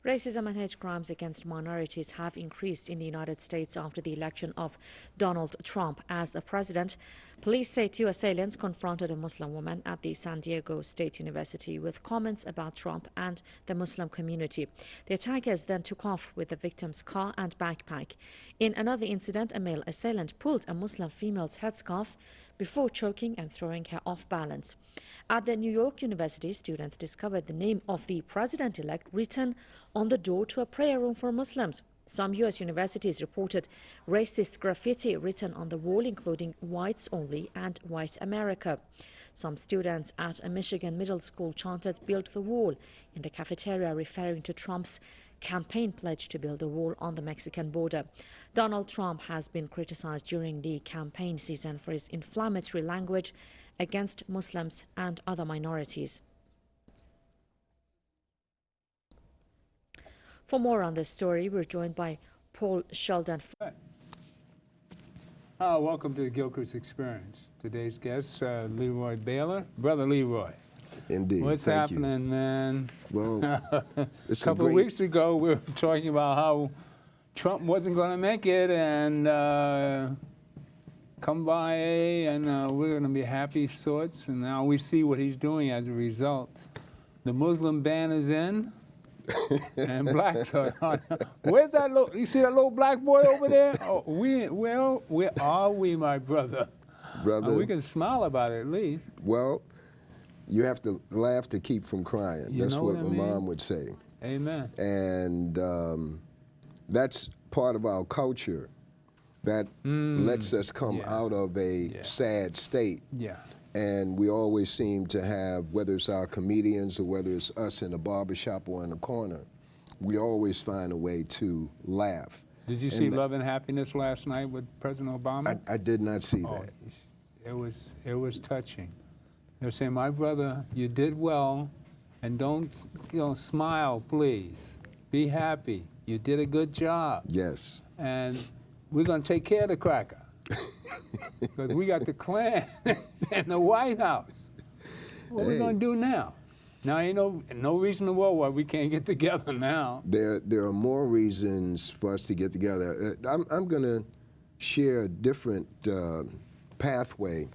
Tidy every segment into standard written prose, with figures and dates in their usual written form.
Racism and hate crimes against minorities have increased in the United States after the election of Donald Trump as the president. Police say two assailants confronted a Muslim woman at the San Diego State University with comments about Trump and the Muslim community. The attackers then took off with the victim's car and backpack. In another incident, a male assailant pulled a Muslim female's headscarf before choking and throwing her off balance. At the New York University, students discovered the name of the president-elect written on the door to a prayer room for Muslims. Some U.S. universities reported racist graffiti written on the wall, including "Whites Only" and "White America." Some students at a Michigan middle school chanted "Build the Wall" in the cafeteria, referring to Trump's campaign pledge to build a wall on the Mexican border. Donald Trump has been criticized during the campaign season for his inflammatory language against Muslims and other minorities. For more on this story, we're joined by Paul Sheldon. Welcome to the Gilchrist Experience. Today's guest, Leroy Baylor. Brother Leroy. Indeed. What's Thank happening, you. man? Well, it's a couple of weeks ago, we were talking about how Trump wasn't going to make it, and come by, and we're going to be happy sorts. And now we see what he's doing as a result. The Muslim ban is in. And blacks are on. Where's that little, you see that little black boy over there? Oh, where are we, my brother? Brother. We can smile about it at least. Well, you have to laugh to keep from crying. That's what I my mean? mom would say. Amen. And that's part of our culture that lets us come out of a sad state. Yeah. And we always seem to have, whether it's our comedians or whether it's us in the barbershop or in the corner, we always find a way to laugh. Did you see Love and Happiness last night with President Obama? I did not see that. It was touching. They were saying, my brother, you did well, and don't, smile, please. Be happy. You did a good job. Yes. And we're going to take care of the cracker. Because we got the Klan in the White House. What are we going to do now? Now, ain't no reason in the world why we can't get together now. There are more reasons for us to get together. I'm going to share a different pathway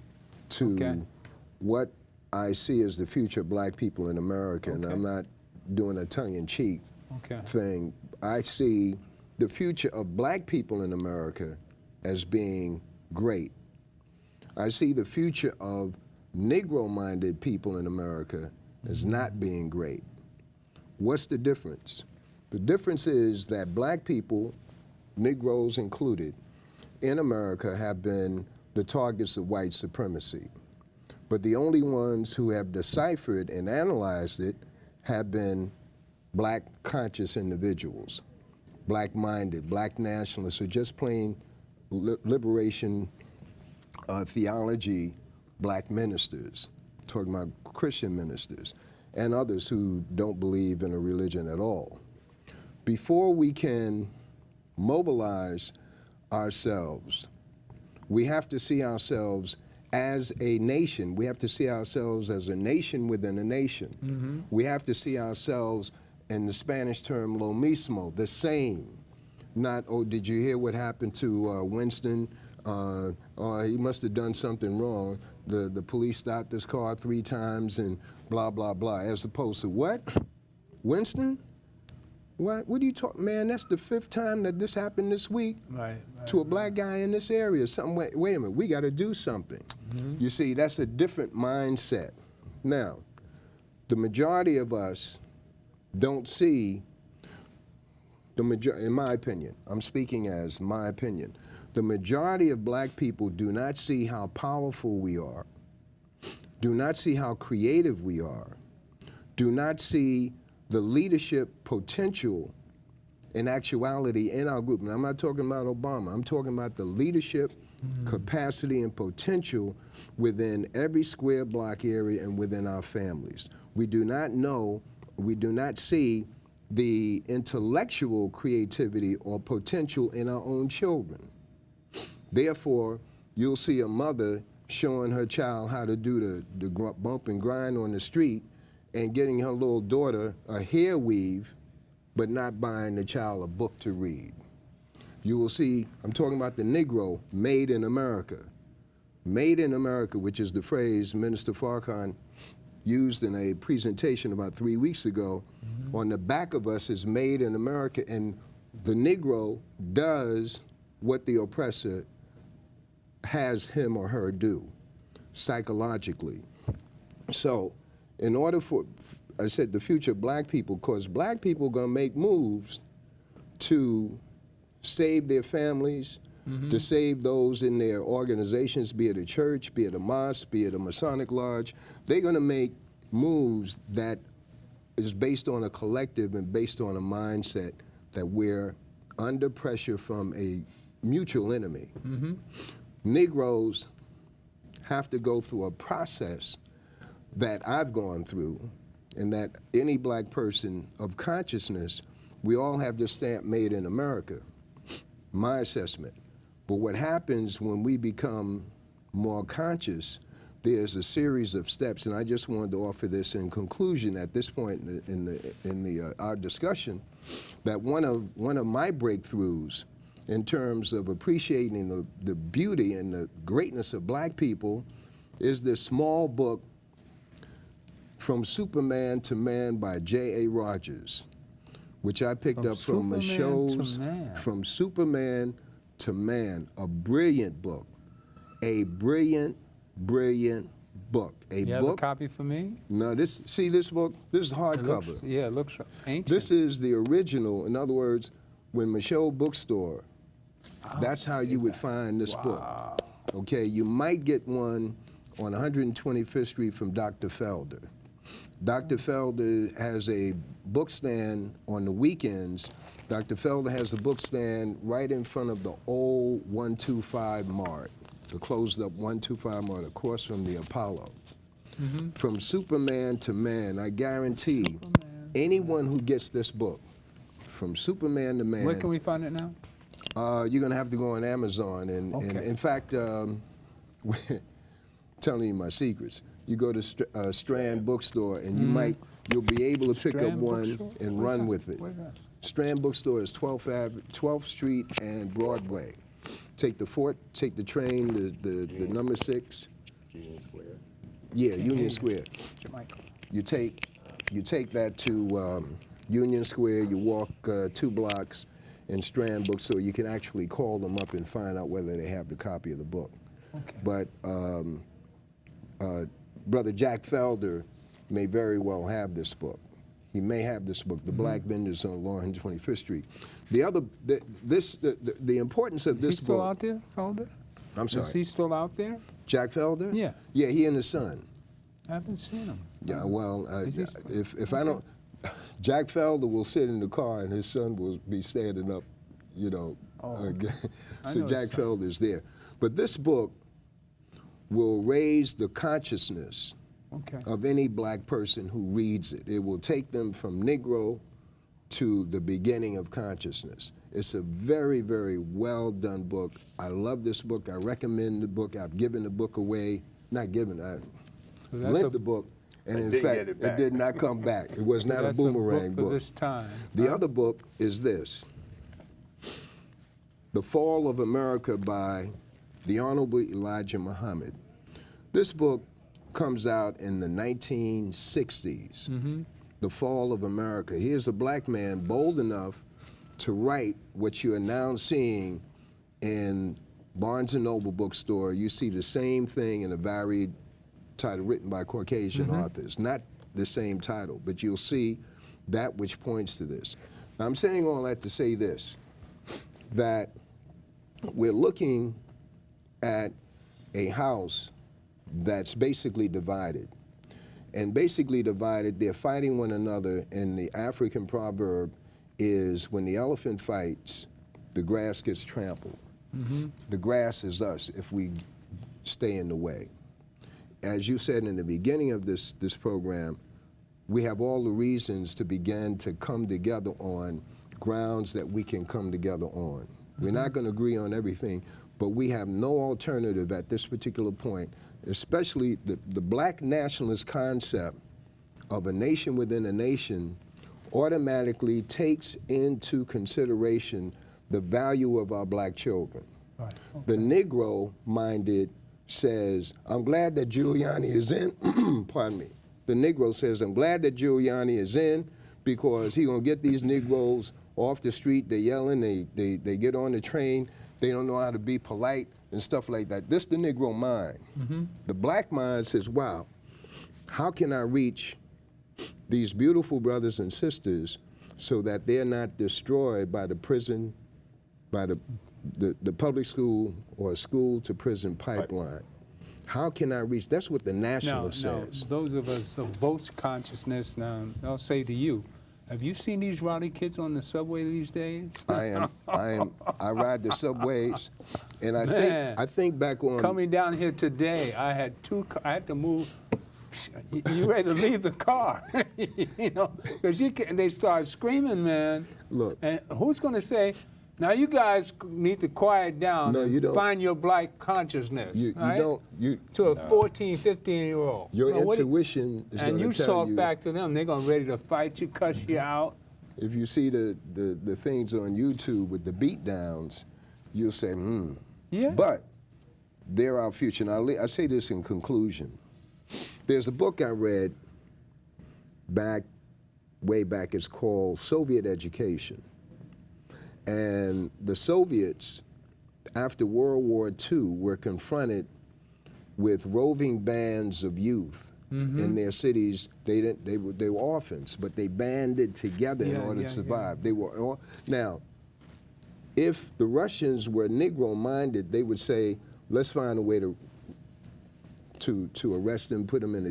to what I see as the future of black people in America, and I'm not doing a tongue-in-cheek thing. I see the future of black people in America as being great. I see the future of Negro-minded people in America as not being great. What's the difference? The difference is that black people, Negroes included, in America have been the targets of white supremacy. But the only ones who have deciphered and analyzed it have been black conscious individuals, black-minded, black nationalists, or just plain liberation theology black ministers, talking about Christian ministers, and others who don't believe in a religion at all. Before we can mobilize ourselves, we have to see ourselves as a nation. We have to see ourselves as a nation within a nation. We have to see ourselves, in the Spanish term, lo mismo, the same. Not, oh, did you hear what happened to Winston? He must have done something wrong. The police stopped his car 3 times and blah, blah, blah. As opposed to what? Winston? What are you talking, man? That's the 5th time that this happened this week to a black guy in this area. Something. Wait a minute, we got to do something. You see, that's a different mindset. Now, the majority of us don't see in my opinion, I'm speaking as my opinion, the majority of black people do not see how powerful we are, do not see how creative we are, do not see the leadership potential in actuality in our group. And I'm not talking about Obama, I'm talking about the leadership capacity and potential within every square block area and within our families. We do not know, we do not see the intellectual creativity or potential in our own children. Therefore, you'll see a mother showing her child how to do the bump and grind on the street and getting her little daughter a hair weave but not buying the child a book to read. You will see, I'm talking about the Negro, made in America. Made in America, which is the phrase Minister Farrakhan used in a presentation about 3 weeks ago. On the back of us is made in America, and the Negro does what the oppressor has him or her do, psychologically. So, in order for, I said the future black people, because black people are going to make moves to save their families, to save those in their organizations, be it a church, be it a mosque, be it a Masonic lodge. They're going to make moves that is based on a collective and based on a mindset that we're under pressure from a mutual enemy. Negroes have to go through a process that I've gone through, and that any black person of consciousness, we all have this stamp made in America, my assessment. But what happens when we become more conscious, there's a series of steps, and I just wanted to offer this in conclusion at this point in our discussion, that one of my breakthroughs in terms of appreciating the beauty and the greatness of black people is this small book, From Superman to Man by J.A. Rogers, which I picked up from Michaud's From Superman to Man, a brilliant book, a brilliant book. You have a copy for me? No, see this book? This is hardcover. Yeah, it looks ancient. This is the original. In other words, when Michaud Bookstore, that's how you would find this book. Okay, you might get one on 125th Street from Dr. Felder. Dr. Felder has a book stand on the weekends. Dr. Felder has a book stand right in front of the old 125 Mart, the closed up 125 Mart across from the Apollo. From Superman to Man, I guarantee anyone who gets this book, From Superman to Man. Where can we find it now? You're going to have to go on Amazon. And in fact, telling you my secrets. You go to Strand Bookstore, and you'll be able to pick up one and run with it. Strand Bookstore is 12th Street and Broadway. Take the train, the number 6. Union Square. Yeah, Union Square. Jamaica. You take that to Union Square. You walk 2 blocks in Strand Bookstore. You can actually call them up and find out whether they have the copy of the book. Okay. But Brother Jack Felder may very well have this book. He may have this book, The Black Vendors on 125th Street. The importance of this book. Is he still out there, Felder? I'm sorry. Is he still out there? Jack Felder? Yeah. Yeah, he and his son. I haven't seen him. Yeah, well, if I don't, Jack Felder will sit in the car and his son will be standing up, you know. So Jack Felder's there. But this book will raise the consciousness of any black person who reads it. It will take them from Negro to the beginning of consciousness. It's a very, very well done book. I love this book. I recommend the book. I've given the book away. Not given, I lent the book. And in fact, it did not come back. It was not a boomerang book. For this time. The other book is this, The Fall of America by the Honorable Elijah Muhammad. This book comes out in the 1960s, The Fall of America. Here's a black man bold enough to write what you are now seeing in Barnes & Noble bookstore. You see the same thing in a varied title written by Caucasian authors. Not the same title, but you'll see that which points to this. Now, I'm saying all that to say this, that we're looking at a house that's basically divided. And basically divided, they're fighting one another, and the African proverb is, when the elephant fights, the grass gets trampled. The grass is us if we stay in the way. As you said in the beginning of this program, we have all the reasons to begin to come together on grounds that we can come together on. We're not going to agree on everything, but we have no alternative at this particular point, especially the black nationalist concept of a nation within a nation automatically takes into consideration the value of our black children. Right. Okay. The Negro-minded says, I'm glad that Giuliani is in, pardon me. The Negro says, I'm glad that Giuliani is in because he's gonna get these Negroes off the street, they're yelling, they get on the train, they don't know how to be polite and stuff like that. This the Negro mind. The black mind says, wow, how can I reach these beautiful brothers and sisters so that they're not destroyed by the prison, by the public school or school to prison pipeline? How can I reach? That's what the nationalist says. Those of us of both consciousness now, I'll say to you, have you seen these rowdy kids on the subway these days? I ride the subways, and I think back on Coming down here today, I had to move. You ready to leave the car? You know, because they start screaming, man. Look. And who's going to say, now you guys need to quiet down No, you and don't. find your black consciousness, you right? don't To a 14, 15-year-old. your intuition is going And to you tell talk you. back to them, they're going to ready to fight you, cuss you out. If you see the things on YouTube with the beat downs, you'll say, Yeah. But they're our future. Now, I say this in conclusion. There's a book I read way back. It's called Soviet Education. And the Soviets, after World War II, were confronted with roving bands of youth in their cities. They were orphans, but they banded together in order to survive. They were now. If the Russians were Negro-minded, they would say, "Let's find a way to arrest them, put them in a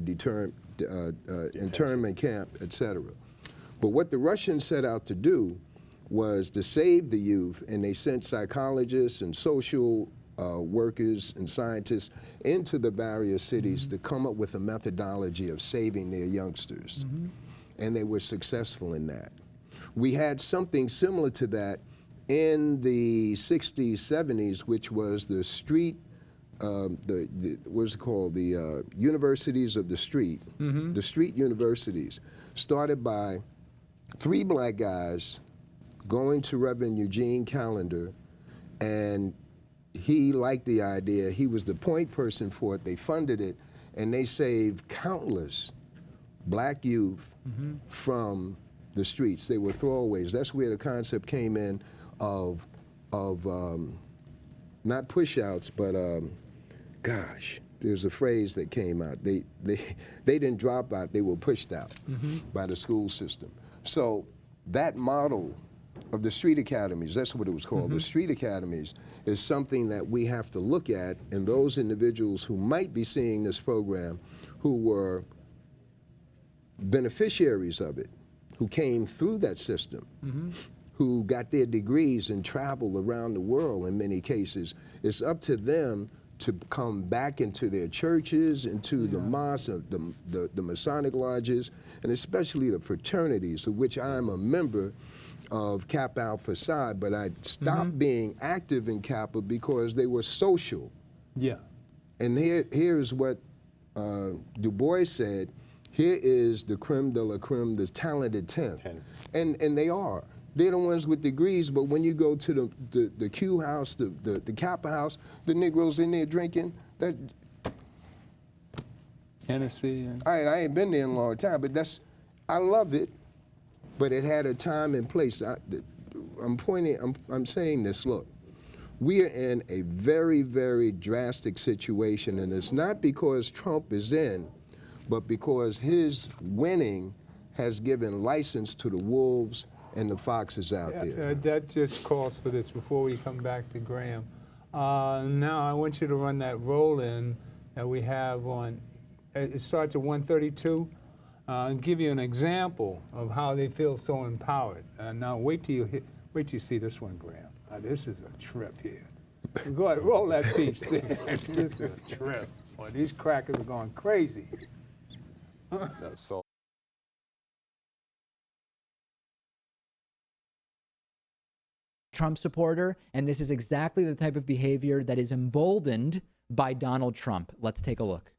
internment camp, etc." But what the Russians set out to do was to save the youth, and they sent psychologists and social workers and scientists into the various cities to come up with a methodology of saving their youngsters. And they were successful in that. We had something similar to that in the 60s, 70s, which was the street, what's it called? The universities of the street. The street universities, started by 3 black guys going to Reverend Eugene Callender, and he liked the idea. He was the point person for it. They funded it, and they saved countless black youth from the streets. They were throwaways. That's where the concept came in of not push-outs, but gosh, there's a phrase that came out. They didn't drop out. They were pushed out by the school system. So that model of the street academies, that's what it was called, the street academies, is something that we have to look at, and those individuals who might be seeing this program, who were beneficiaries of it, who came through that system, who got their degrees and traveled around the world in many cases, it's up to them to come back into their churches, into the mosques, the Masonic lodges, and especially the fraternities, of which I'm a member of Kappa Alpha Psi, but I stopped being active in Kappa because they were social. Yeah. And here's what Du Bois said, here is the creme de la creme, the talented 10th. And they are. They're the ones with degrees, but when you go to the Q house, the Kappa house, the Negroes in there drinking, that. Hennessy. I ain't been there in a long time, but I love it, but it had a time and place. I'm saying this, look, we are in a very, very drastic situation, and it's not because Trump is in, but because his winning has given license to the wolves and the foxes out there. That just calls for this before we come back to Graham. Now I want you to run that roll-in that we have on, it starts at 132, and give you an example of how they feel so empowered. Now wait till you see this one, Graham. This is a trip here. Go ahead, roll that piece there. This is a trip. Boy, these crackers are going crazy. That's so. Trump supporter, and this is exactly the type of behavior that is emboldened by Donald Trump. Let's take a look.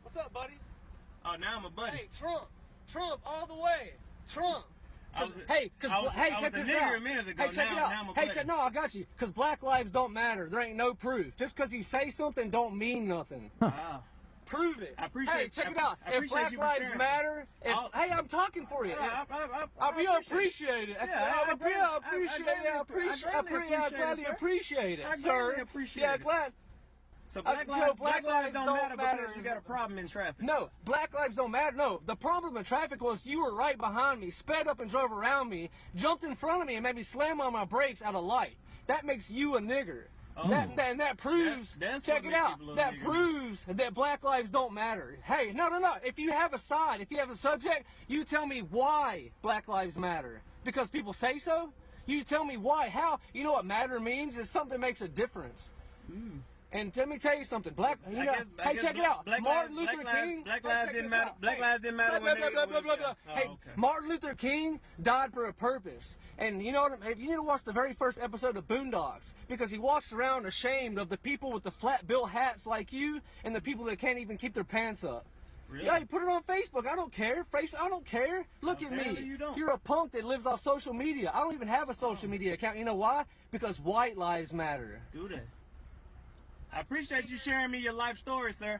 What's up, buddy? Oh, now I'm a buddy. Hey, Trump, all the way, Trump. I was Check a this nigger out. a minute ago. Hey, check it out. Now I'm a Hey, buddy. no, I got you. Because black lives don't matter. There ain't no proof. Just because you say something don't mean nothing. Wow. Prove it. I appreciate. Hey, check it out. I If appreciate black you for lives sharing. matter, hey, I'm talking for you. Yeah, I appreciate it. I gladly appreciate it, sir. appreciate Yeah, it. glad. So black lives don't matter because you got a problem in traffic. No, black lives don't matter. No, the problem in traffic was you were right behind me, sped up and drove around me, jumped in front of me, and made me slam on my brakes at a light. That makes you a nigger. That proves, That's check what it out, makes people a that nigger. proves that black lives don't matter. Hey, no. If you have a side, if you have a subject, you tell me why black lives matter. Because people say so? You tell me why. How? You know what matter means? Is something that makes a difference. And let me tell you something. Hey, check it out. Martin Luther King. Black lives didn't matter. Black lives didn't matter when Hey, Martin Luther King died for a purpose. And you know what? You need to watch the very first episode of Boondocks because he walks around ashamed of the people with the flat bill hats like you and the people that can't even keep their pants up. Really? Yeah, put it on Facebook. I don't care. I don't care. Look at Apparently me. you don't. You're a punk that lives off social media. I don't even have a social media account. You know why? Because white lives matter. Do that. I appreciate you sharing me your life story, sir.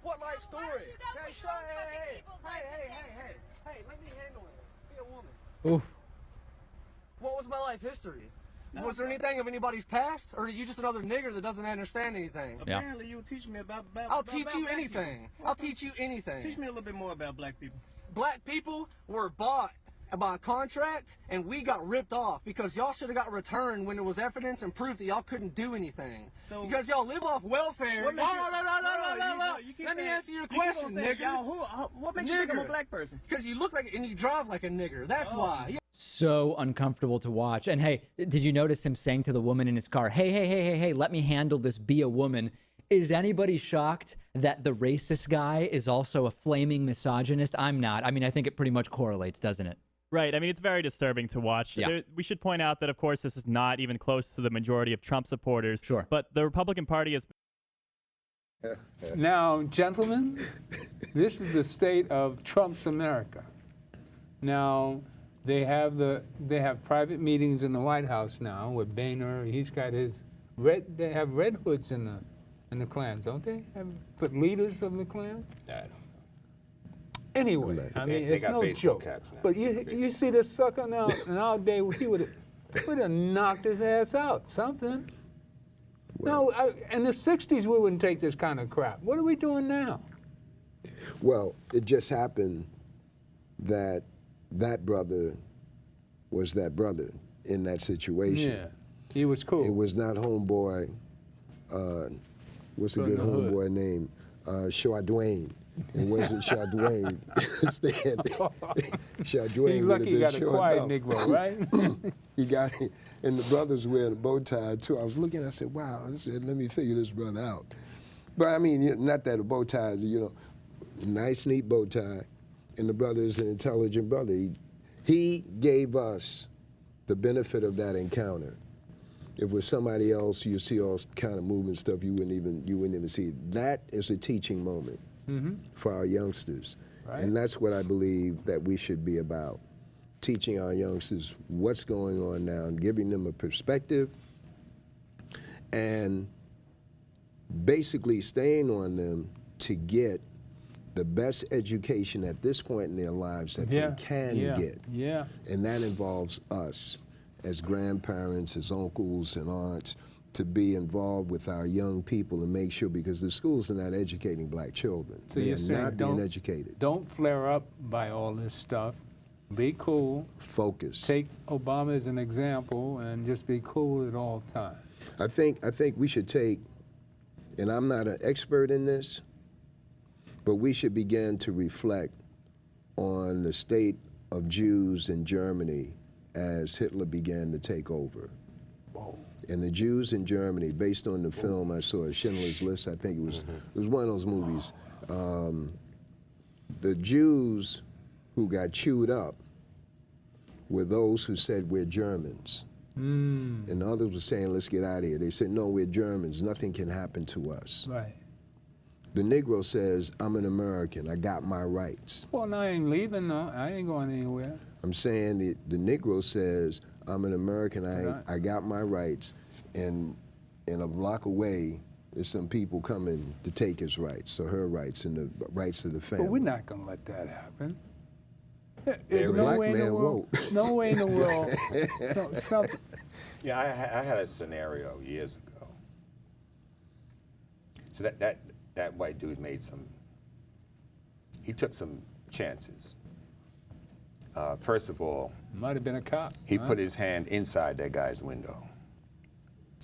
What life story? Why don't you go Hey, bring up fucking people's lives together? Hey, let me handle this. Be a woman. Oof. What was my life history? Was there anything of anybody's past? Or are you just another nigger that doesn't understand anything? Yeah. Apparently you will teach me about I'll teach you black anything. people. I'll teach you anything. Teach me a little bit more about black people. Black people were bought by a contract and we got ripped off because y'all should have got returned when there was evidence and proof that y'all couldn't do anything. So- because y'all live off welfare. What makes you- No. you keep Let me saying- answer your you keep question, on saying, nigger. y'all, what makes you think I'm a Nigger. black person? Because you look like and you drive like a nigger. That's why. So uncomfortable to watch. And hey, did you notice him saying to the woman in his car, hey, let me handle this, be a woman? Is anybody shocked that the racist guy is also a flaming misogynist? I'm not. I mean, I think it pretty much correlates, doesn't it? Right. I mean, it's very disturbing to watch. Yeah. We should point out that, of course, this is not even close to the majority of Trump supporters. Sure. But the Republican Party has. Now, gentlemen, this is the state of Trump's America. Now, they have private meetings in the White House now with Boehner. He's got his they have red hoods in the Klan, don't they? Have the leaders of the Klan? I don't know. Anyway, I mean, they it's got no baseball joke. caps now. But you see this sucker now, in our day, he would have knocked his ass out, something. No, in the 60s, we wouldn't take this kind of crap. What are we doing now? Well, it just happened that that brother was that brother in that situation. Yeah, he was cool. It was not homeboy, what's a From good the hood. homeboy name? Shaw Dwayne. It wasn't Shaw Dwayne. Shaw Dwayne He's would lucky have he been got a short quiet enough. Negro, right? He got it. And the brothers wearing a bow tie too. I was looking, I said, wow, I said, let me figure this brother out. But I mean, not that a bow tie, nice, neat bow tie. And the brother's an intelligent brother. He gave us the benefit of that encounter. If it was somebody else, you see all kind of movement stuff, you wouldn't even see it. That is a teaching moment for our youngsters. Right. And that's what I believe that we should be about. Teaching our youngsters what's going on now and giving them a perspective and basically staying on them to get the best education at this point in their lives that they can get. Yeah. And that involves us as grandparents, as uncles and aunts, to be involved with our young people and make sure, because the schools are not educating black children. So they you're are saying not being educated. Don't flare up by all this stuff. Be cool. Focus. Take Obama as an example and just be cool at all times. I think we should take, and I'm not an expert in this, but we should begin to reflect on the state of Jews in Germany as Hitler began to take over. Whoa. And the Jews in Germany, based on the film I saw, Schindler's List, I think it was one of those movies. The Jews who got chewed up were those who said, we're Germans. And others were saying, let's get out of here. They said, no, we're Germans. Nothing can happen to us. Right. The Negro says, I'm an American, I got my rights. Well, no, I ain't leaving, no. I ain't going anywhere. I'm saying the Negro says, I'm an American, I got my rights, and a block away, there's some people coming to take his rights, or her rights, and the rights of the family. But we're not going to let that happen. The There's black man won't. No way in the world. Yeah, I had a scenario years ago. So that white dude he took some chances. First of all, Might have been a cop. he put his hand inside that guy's window.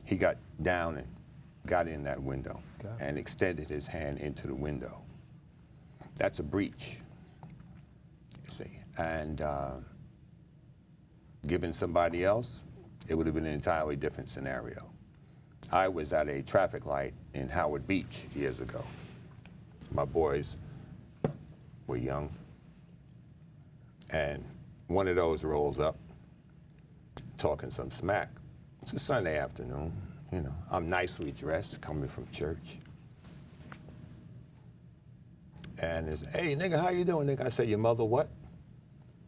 He got down and got in that window and extended his hand into the window. That's a breach, you see. And given somebody else, it would have been an entirely different scenario. I was at a traffic light in Howard Beach years ago. My boys were young, and one of those rolls up, talking some smack. It's a Sunday afternoon, you know. I'm nicely dressed, coming from church. And it's, hey, nigga, how you doing, nigga? I said, your mother what?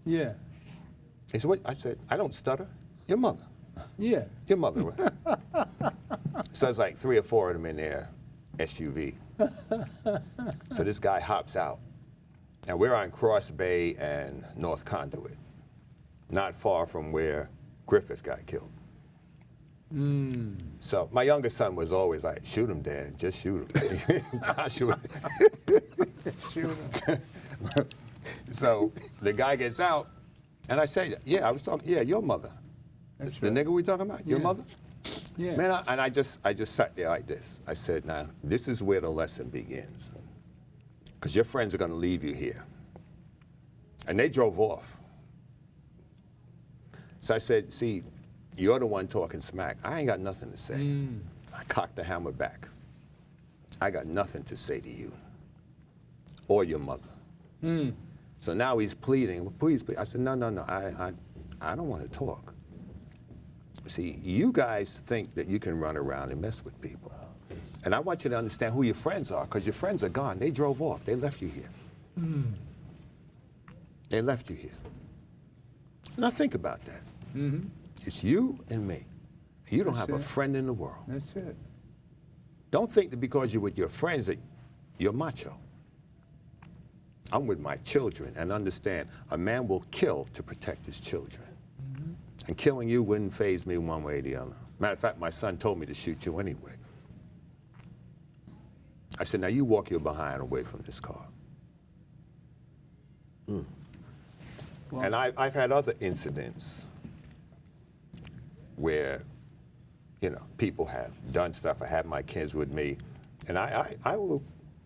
Yeah. He said, what? I said, I don't stutter. Your mother. Yeah. Your mother, right? So it's like 3 or 4 of them in their SUV. So this guy hops out. And we're on Cross Bay and North Conduit, not far from where Griffith got killed. So my younger son was always like, shoot him, Dad, just shoot him. Shoot him. So the guy gets out, and I say, yeah, I was talking, yeah, your mother. That's The right. nigga we talking about, your mother? Yeah. Man, I just sat there like this. I said, now, this is where the lesson begins. Because your friends are going to leave you here. And they drove off. So I said, see, you're the one talking smack. I ain't got nothing to say. I cocked the hammer back. I got nothing to say to you or your mother. So now he's pleading, well, please. I said, no, I don't want to talk. See, you guys think that you can run around and mess with people. And I want you to understand who your friends are, because your friends are gone. They drove off. They left you here. They left you here. Now think about that. It's you and me. You don't have a friend in the world. That's it. Don't think that because you're with your friends that you're macho. I'm with my children, and understand a man will kill to protect his children. And killing you wouldn't faze me one way or the other. Matter of fact, my son told me to shoot you anyway. I said, now you walk your behind away from this car. Well, And I've had other incidents where, you know, people have done stuff. I had my kids with me, and I will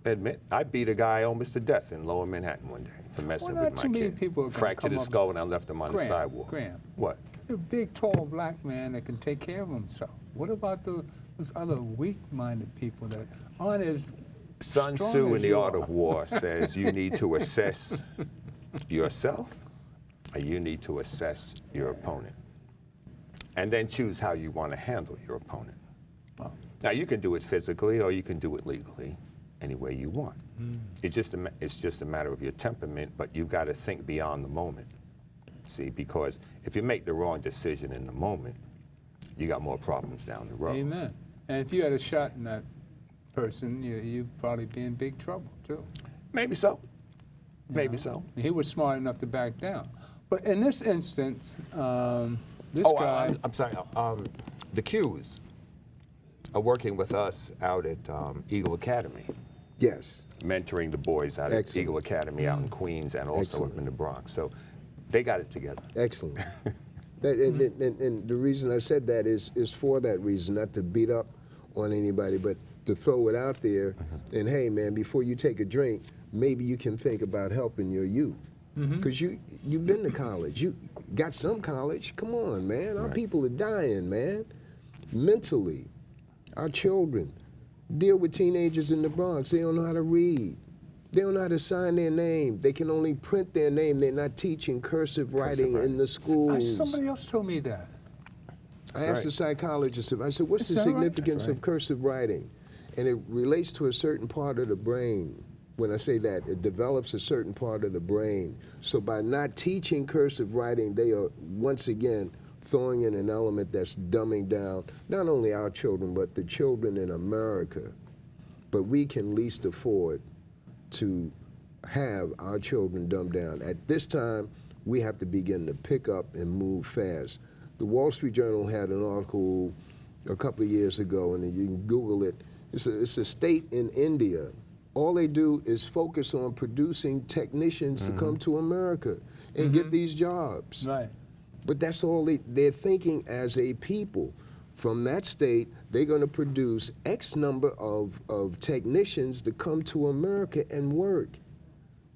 admit, I beat a guy almost to death in Lower Manhattan one day for messing Well, with not my too many kid. people are gonna Fractured come his up- skull, and I left him on the sidewalk. Graham. What? A big, tall black man that can take care of himself. What about those other weak-minded people that aren't as Sun strong Tzu as in The you Art are? of War says you need to assess yourself, or you need to assess your opponent, and then choose how you want to handle your opponent. Wow. Now, you can do it physically, or you can do it legally, any way you want. It's just a matter of your temperament, but you've got to think beyond the moment. See, because if you make the wrong decision in the moment, you got more problems down the road. Amen. And if you had a shot in that person, you'd probably be in big trouble, too. Maybe so. Maybe so. He was smart enough to back down. But in this instance, this Oh, guy... I'm sorry. The Qs are working with us out at Eagle Academy, Yes. mentoring the boys out at Excellent. Eagle Academy out in Queens and also up Excellent. in the Bronx. So they got it together. Excellent. And the reason I said that is for that reason, not to beat up on anybody, but to throw it out there. And hey, man, before you take a drink, maybe you can think about helping your youth. Because you've been to college. You got some college. Come on, man. Our people are dying, man. Mentally. Our children. Deal with teenagers in the Bronx. They don't know how to read. They don't know how to sign their name. They can only print their name. They're not teaching cursive writing in the schools. Somebody else told me that. I asked the psychologist, I said, what's Is the that right? significance of cursive writing? And it relates to a certain part of the brain. When I say that, it develops a certain part of the brain. So by not teaching cursive writing, they are, once again, throwing in an element that's dumbing down not only our children, but the children in America. But we can least afford to have our children dumbed down. At this time, we have to begin to pick up and move fast. The Wall Street Journal had an article a couple of years ago, and you can Google it. It's a state in India. All they do is focus on producing technicians to come to America and get these jobs. Right. But that's all they're thinking as a people. From that state, they're going to produce X number of technicians to come to America and work.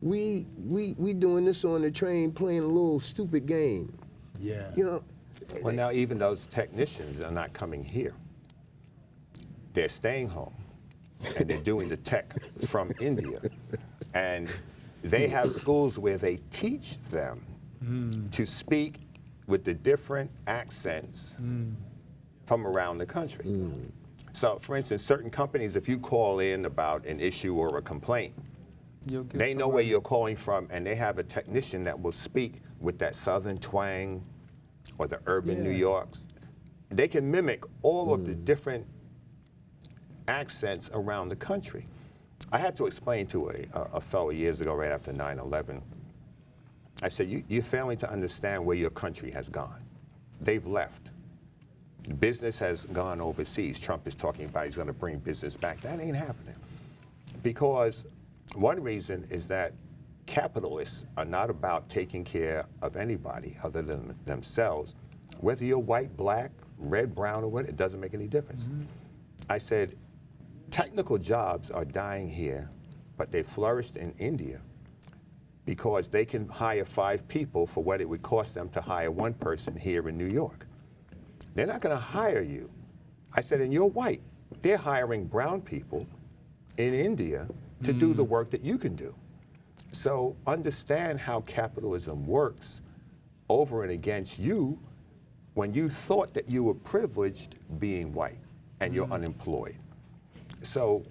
We doing this on the train, playing a little stupid game. Yeah. You know. Well, now even those technicians are not coming here. They're staying home, and they're doing the tech from India. And they have schools where they teach them to speak with the different accents from around the country. So, for instance, certain companies, if you call in about an issue or a complaint, they know where you're calling from, and they have a technician that will speak with that southern twang or the urban New Yorks. They can mimic all of the different accents around the country. I had to explain to a fellow years ago, right after 9/11, I said, you're failing to understand where your country has gone. They've left. Business has gone overseas. Trump is talking about he's going to bring business back. That ain't happening. Because one reason is that capitalists are not about taking care of anybody other than themselves. Whether you're white, black, red, brown, or what, it doesn't make any difference. I said, technical jobs are dying here, but they flourished in India because they can hire 5 people for what it would cost them to hire 1 person here in New York. They're not going to hire you. I said, and you're white. They're hiring brown people in India to do the work that you can do. So understand how capitalism works over and against you when you thought that you were privileged being white and you're unemployed. So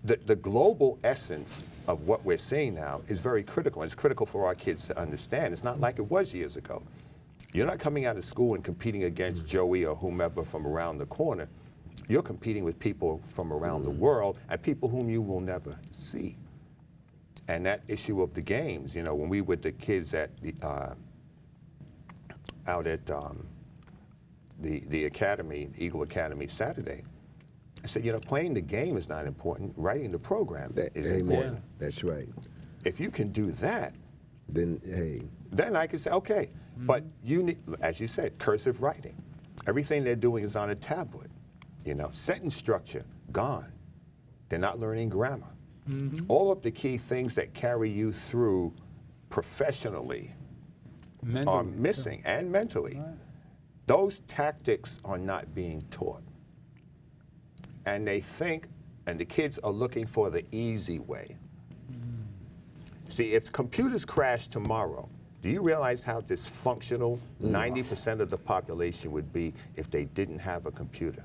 the global essence of what we're seeing now is very critical, and it's critical for our kids to understand. It's not like it was years ago. You're not coming out of school and competing against Joey or whomever from around the corner. You're competing with people from around the world and people whom you will never see. And that issue of the games, you know, when we were the kids at the, out at the academy, Eagle Academy Saturday, I said, you know, playing the game is not important. Writing the program is important. That's right. If you can do that, Then, hey. then I can say, okay. But you need, as you said, cursive writing. Everything they're doing is on a tablet. You know, sentence structure, gone. They're not learning grammar. All of the key things that carry you through professionally are missing, and mentally. Right. Those tactics are not being taught. And they think, and the kids are looking for the easy way. See, if computers crash tomorrow, do you realize how dysfunctional 90% of the population would be if they didn't have a computer?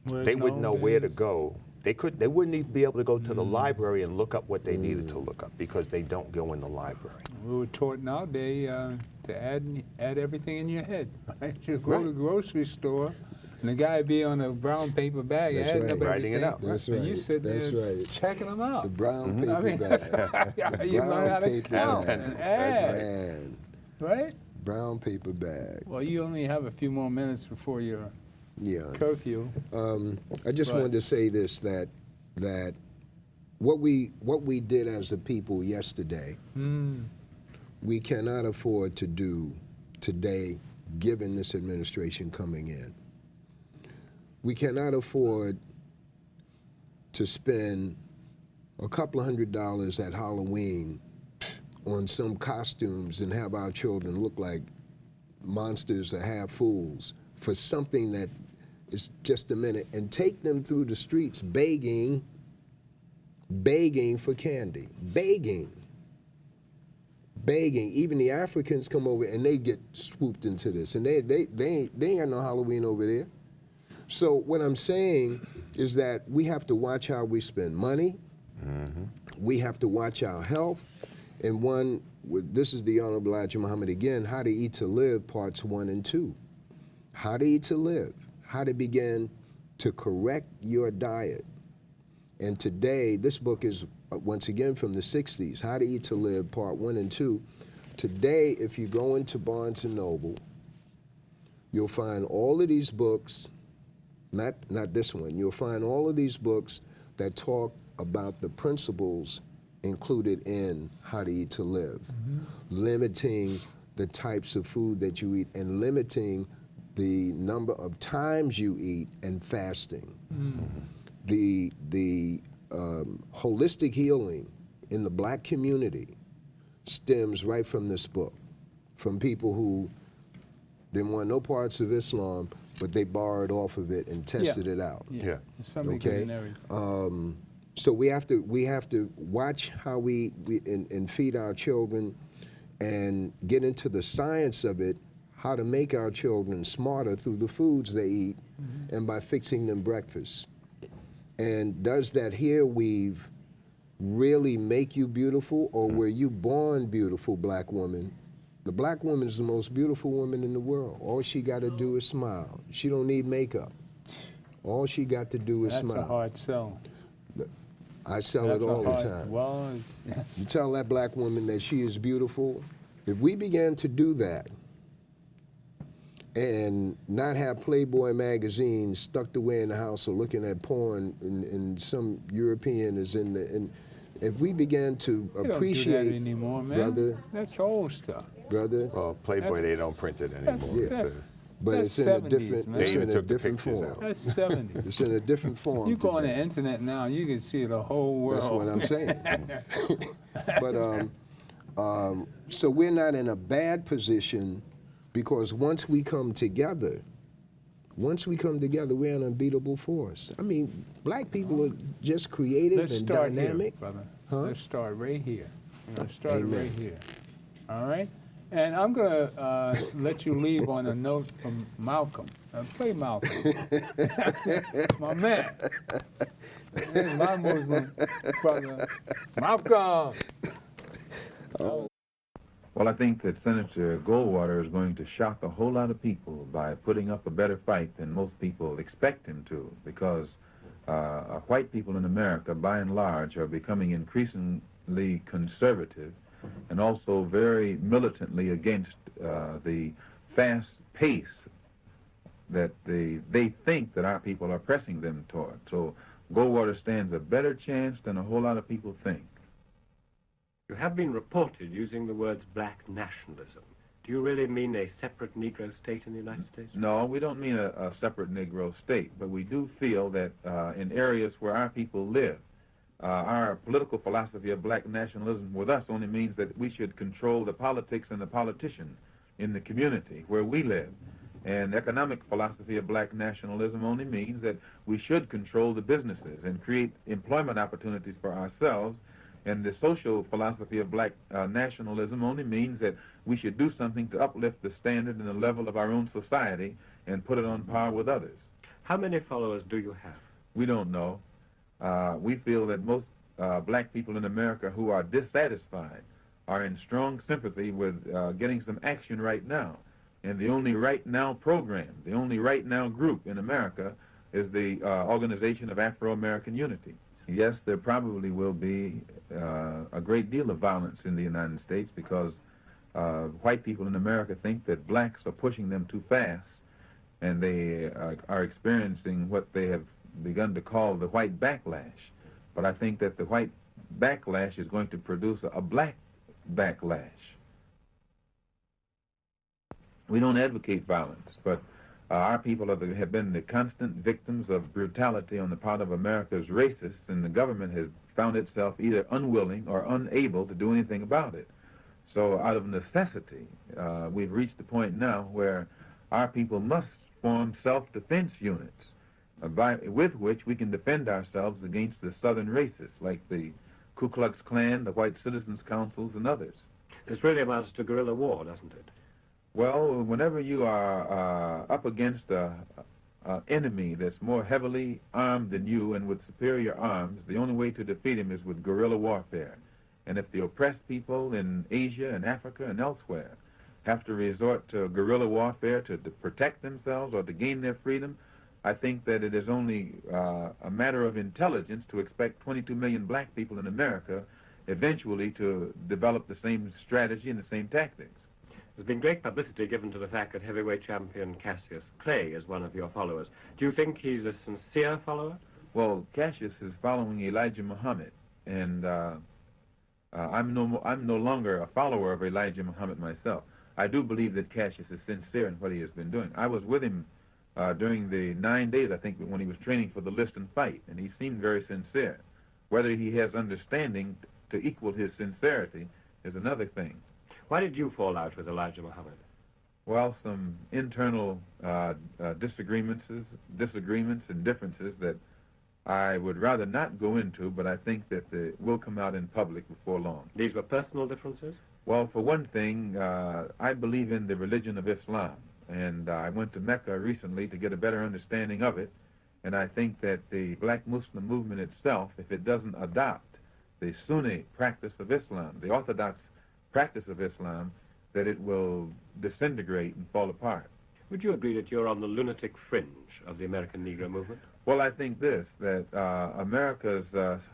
They wouldn't know where to go. They wouldn't even be able to go to the library and look up what they needed to look up because they don't go in the library. We were taught nowadays to add everything in your head. Right? You go to the grocery store, and the guy be on a brown paper bag, adding up writing it everything. out. That's And right. you sit there That's checking them out. The brown paper I mean, bag. you learn how to paper count bag. and add, Man. right? Brown paper bag. Well, you only have a few more minutes before your curfew. I just wanted to say this, that what we did as a people yesterday, we cannot afford to do today, given this administration coming in. We cannot afford to spend a couple of $100 at Halloween on some costumes and have our children look like monsters or half fools for something that is just a minute, and take them through the streets begging for candy, begging. Even the Africans come over and they get swooped into this, and they ain't got no Halloween over there. So what I'm saying is that we have to watch how we spend money. We have to watch our health. And this is the Honorable Elijah Muhammad again, How to Eat to Live, parts 1 and 2. How to eat to live, how to begin to correct your diet. And today, this book is, once again, from the 60s, How to Eat to Live, part 1 and 2. Today, if you go into Barnes & Noble, you'll find all of these books, not this one, you'll find all of these books that talk about the principles included in How to Eat to Live, limiting the types of food that you eat and limiting the number of times you eat and fasting. The holistic healing in the black community stems right from this book, from people who didn't want no parts of Islam, but they borrowed off of it and tested it out. Yeah. Okay. So we have to watch how we and feed our children, and get into the science of it, how to make our children smarter through the foods they eat, and by fixing them breakfast. And does that hair weave really make you beautiful, or were you born beautiful, black woman? The black woman is the most beautiful woman in the world. All she got to do is smile. She don't need makeup. All she got to do is smile. That's a hard sell. I sell it all the time. Well, you tell that black woman that she is beautiful. If we began to do that and not have Playboy magazines stuck away in the house or looking at porn and some European is in the, and if we began to appreciate, don't do that anymore, man. Brother, that's old stuff. Brother. Well, Playboy, they don't print it anymore. But it's in a different, They even took the different pictures form. out. That's 70s. It's in a different form. You go on the today. internet now, you can see the whole world. That's what I'm saying. But so we're not in a bad position, because once we come together, we're an unbeatable force. I mean, black people are just creative Let's and start dynamic. here, brother. Huh? Let's start right here. Let's start Amen. right here. All right? And I'm going to let you leave on a note from Malcolm. Play Malcolm. My man. There's my Muslim brother. Malcolm. Well, I think that Senator Goldwater is going to shock a whole lot of people by putting up a better fight than most people expect him to, because white people in America, by and large, are becoming increasingly conservative and also very militantly against the fast pace that they think that our people are pressing them toward. So Goldwater stands a better chance than a whole lot of people think. You have been reported using the words black nationalism. Do you really mean a separate Negro state in the United States? No, we don't mean a separate Negro state, but we do feel that in areas where our people live, our political philosophy of black nationalism with us only means that we should control the politics and the politicians in the community where we live. And economic philosophy of black nationalism only means that we should control the businesses and create employment opportunities for ourselves. And the social philosophy of black nationalism only means that we should do something to uplift the standard and the level of our own society and put it on par with others. How many followers do you have? We don't know. We feel that most black people in America who are dissatisfied are in strong sympathy with getting some action right now. And the only right now program, the only right now group in America is the Organization of Afro-American Unity. Yes, there probably will be a great deal of violence in the United States because white people in America think that blacks are pushing them too fast, and they are experiencing what they have begun to call the white backlash. But I think that the white backlash is going to produce a black backlash. We don't advocate violence, but our people have been the constant victims of brutality on the part of America's racists, and the government has found itself either unwilling or unable to do anything about it. So out of necessity, we've reached the point now where our people must form self-defense units with which we can defend ourselves against the southern racists like the Ku Klux Klan, the White Citizens Councils, and others. This really amounts to guerrilla war, doesn't it? Well, whenever you are up against a enemy that's more heavily armed than you and with superior arms, the only way to defeat him is with guerrilla warfare. And if the oppressed people in Asia and Africa and elsewhere have to resort to guerrilla warfare to protect themselves or to gain their freedom, I think that it is only a matter of intelligence to expect 22 million black people in America eventually to develop the same strategy and the same tactics. There's been great publicity given to the fact that heavyweight champion Cassius Clay is one of your followers. Do you think he's a sincere follower? Well, Cassius is following Elijah Muhammad, and I'm no longer a follower of Elijah Muhammad myself. I do believe that Cassius is sincere in what he has been doing. I was with him during the 9 days, I think, when he was training for the list and fight, and he seemed very sincere. Whether he has understanding to equal his sincerity is another thing. Why did you fall out with Elijah Muhammad? Well, some internal disagreements and differences that I would rather not go into, but I think that they will come out in public before long. These were personal differences? Well, for one thing, I believe in the religion of Islam, and I went to Mecca recently to get a better understanding of it, and I think that the black Muslim movement itself, if it doesn't adopt the Sunni practice of Islam, the Orthodox practice of Islam, that it will disintegrate and fall apart. Would you agree that you're on the lunatic fringe of the American Negro movement? Well, I think this, that America's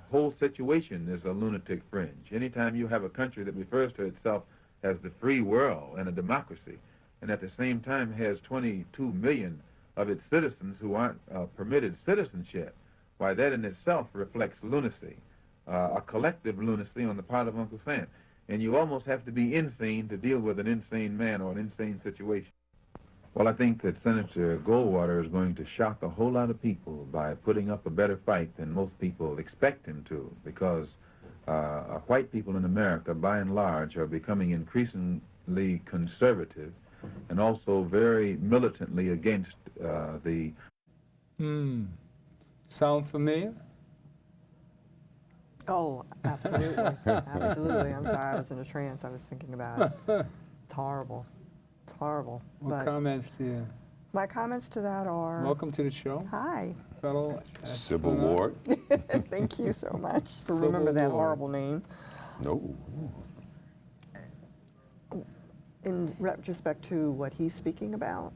whole situation is a lunatic fringe. Anytime you have a country that refers to itself as the free world and a democracy, and at the same time has 22 million of its citizens who aren't permitted citizenship, why, that in itself reflects lunacy, a collective lunacy on the part of Uncle Sam. And you almost have to be insane to deal with an insane man or an insane situation. Well, I think that Senator Goldwater is going to shock a whole lot of people by putting up a better fight than most people expect him to, because white people in America, by and large, are becoming increasingly conservative and also very militantly against the... Sound familiar? Oh, absolutely. Absolutely. I'm sorry, I was in a trance. I was thinking about it. It's horrible. It's horrible. What comments do you... My comments to that are... Welcome to the show. Hi. Fellow Civil War. Thank you so much for Civil remembering that War. horrible name. No. In retrospect to what he's speaking about...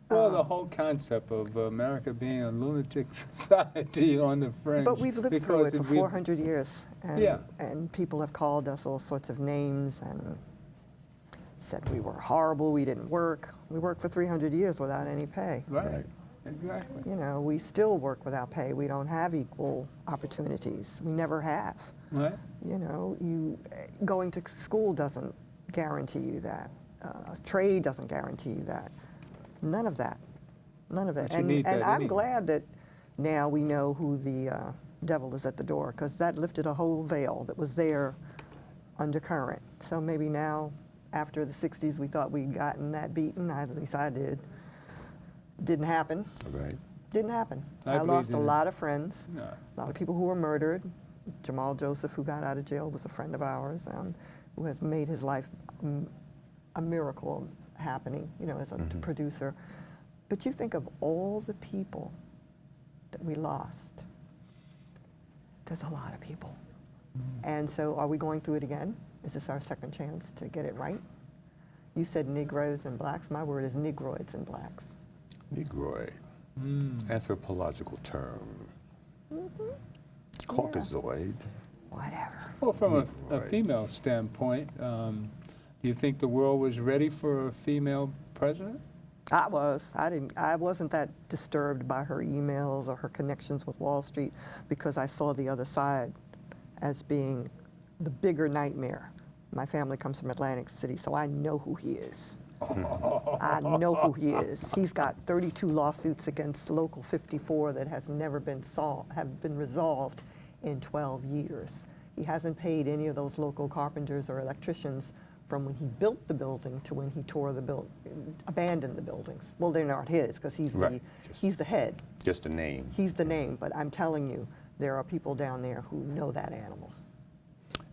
Well, the whole concept of America being a lunatic society on the fringe. But we've lived through it for 400 years. And, yeah. And people have called us all sorts of names and said we were horrible, we didn't work. We worked for 300 years without any pay. Right. Exactly. You know, we still work without pay. We don't have equal opportunities. We never have. Right. You know, going to school doesn't guarantee you that. Trade doesn't guarantee you that. None of that. None of it. And I'm glad that now we know who the devil is at the door, because that lifted a whole veil that was there undercurrent. So maybe now, after the 60s, we thought we'd gotten that beaten. At least I did. Didn't happen. Right. Didn't happen. I lost a lot of friends, a lot of people who were murdered. Jamal Joseph, who got out of jail, was a friend of ours, who has made his life a miracle happening, you know, as a producer. But you think of all the people that we lost. There's a lot of people. And so are we going through it again? Is this our second chance to get it right? You said Negroes and blacks. My word is Negroids and blacks. Negroid. Anthropological term. Caucasoid. Whatever. Well, from a female standpoint, do you think the world was ready for a female president? I was. I wasn't that disturbed by her emails or her connections with Wall Street, because I saw the other side as being the bigger nightmare. My family comes from Atlantic City, so I know who he is. I know who he is. He's got 32 lawsuits against Local 54 that has never been resolved in 12 years. He hasn't paid any of those local carpenters or electricians from when he built the building to when he abandoned the buildings. Well, they're not his, because he's the head. Just a name. He's the name, but I'm telling you, there are people down there who know that animal.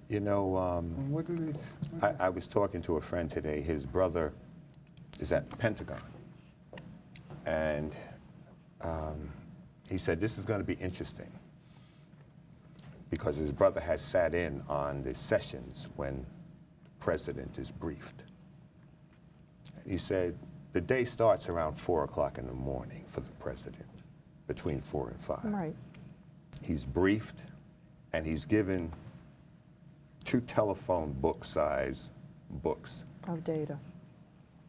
You know, I was talking to a friend today. His brother is at the Pentagon, and he said, this is going to be interesting, because his brother has sat in on the sessions when the president is briefed. He said, the day starts around 4 o'clock in the morning for the president, between 4 and 5. Right. He's briefed, and he's given 2 telephone book-size books Of data.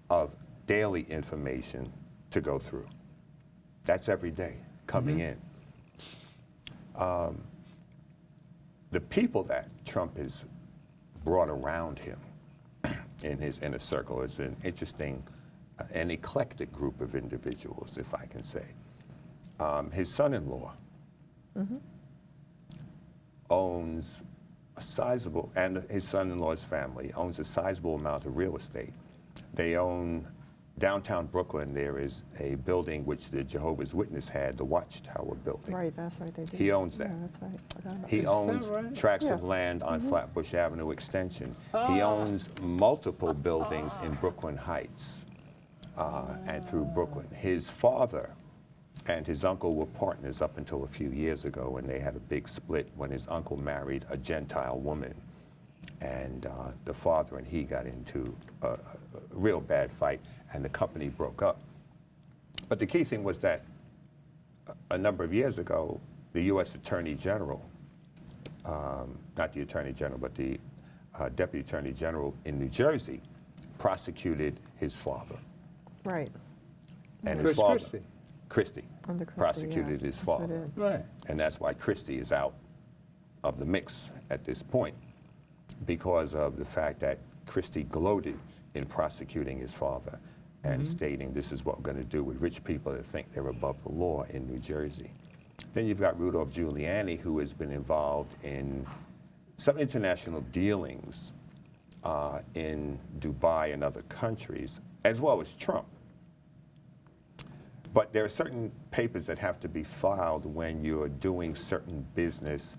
of daily information to go through. That's every day coming in. The people that Trump has brought around him in his inner circle is an interesting, an eclectic group of individuals, if I can say. His son-in-law owns a sizable, and his son-in-law's family owns a sizable amount of real estate. They own, downtown Brooklyn, there is a building which the Jehovah's Witness had, the Watchtower building. Right, that's right, they do. He owns that. Yeah, that's right. Forgot about He that. owns right? tracts of Yeah. land on Flatbush Avenue Extension. He owns multiple buildings in Brooklyn Heights and through Brooklyn. His father and his uncle were partners up until a few years ago, and they had a big split when his uncle married a Gentile woman. And the father and he got into a real bad fight, and the company broke up. But the key thing was that a number of years ago, the U.S. Attorney General, not the Attorney General, but the Deputy Attorney General in New Jersey, prosecuted his father. Right. And Chris his father, Christie. Christie, Under Christie, prosecuted yeah. his That's what father. it is. Right. And that's why Christie is out of the mix at this point, because of the fact that Christie gloated in prosecuting his father and stating, this is what we're going to do with rich people that think they're above the law in New Jersey. Then you've got Rudolph Giuliani, who has been involved in some international dealings in Dubai and other countries, as well as Trump. But there are certain papers that have to be filed when you're doing certain business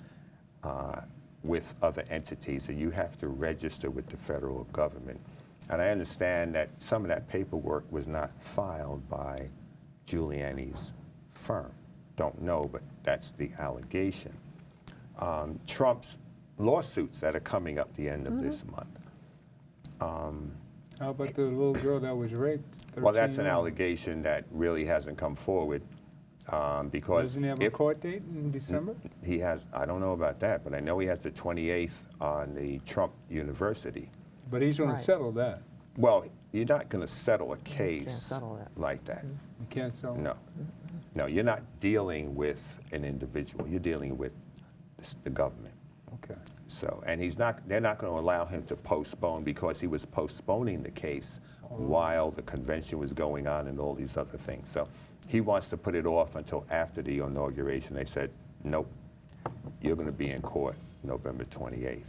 with other entities, and you have to register with the federal government. And I understand that some of that paperwork was not filed by Giuliani's firm. Don't know, but that's the allegation. Trump's lawsuits that are coming up the end of this month. How about the little girl that was raped? Well, that's 13 an years? allegation that really hasn't come forward because Doesn't he have a court date in December? he has, I don't know about that, but I know he has the 28th on the Trump University. But he's going Right. to settle that. Well, you're not going to settle a Can't case settle that. like that. You can't settle. No. No, you're not dealing with an individual. You're dealing with the government. Okay. So, and they're not going to allow him to postpone, because he was postponing the case while the convention was going on and all these other things. So he wants to put it off until after the inauguration. They said, nope, you're going to be in court November 28th.